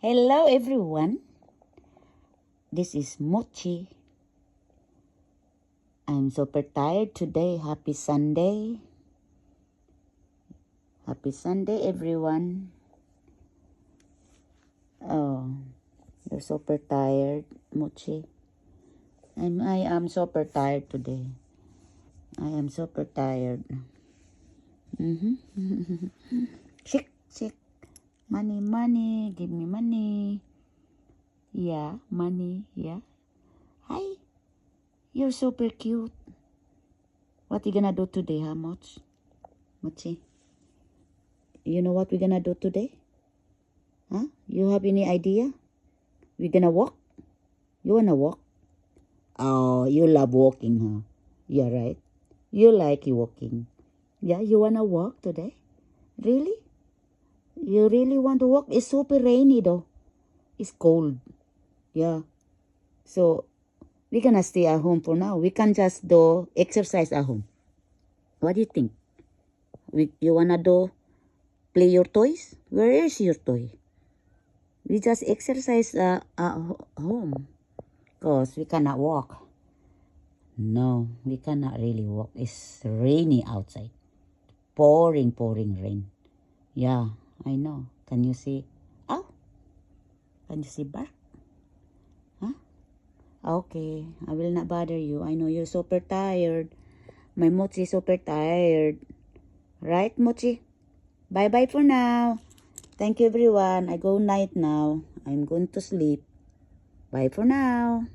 Hello everyone, this is Mochi. I'm super tired today. Happy Sunday. Happy Sunday everyone. Oh, you're super tired, Mochi. I am super tired today. I am super tired. Shik, shik. Money, money. Give me money. Yeah, money. Yeah. Hi. You're super cute. What you gonna do today, huh, Mochi? You know what we're gonna do today? Huh? You have any idea? We're gonna walk? You wanna walk? Oh, you love walking, huh? Yeah, right. You like walking. Yeah, you wanna walk today? Really? You really want to walk? It's super rainy though. It's cold. Yeah. So we're gonna stay at home for now. We can just do exercise at home. What do you think? You wanna do play your toys? Where is your toy? We just exercise at home. Because we cannot walk. No, we cannot really walk. It's rainy outside. Pouring rain. Yeah, I know. Can you see? Oh, can you see bark? Huh? Okay, I will not bother you. I know you're super tired. My Mochi is super tired. Right, Mochi? Bye-bye for now. Thank you, everyone. I go night now. I'm going to sleep. Bye for now.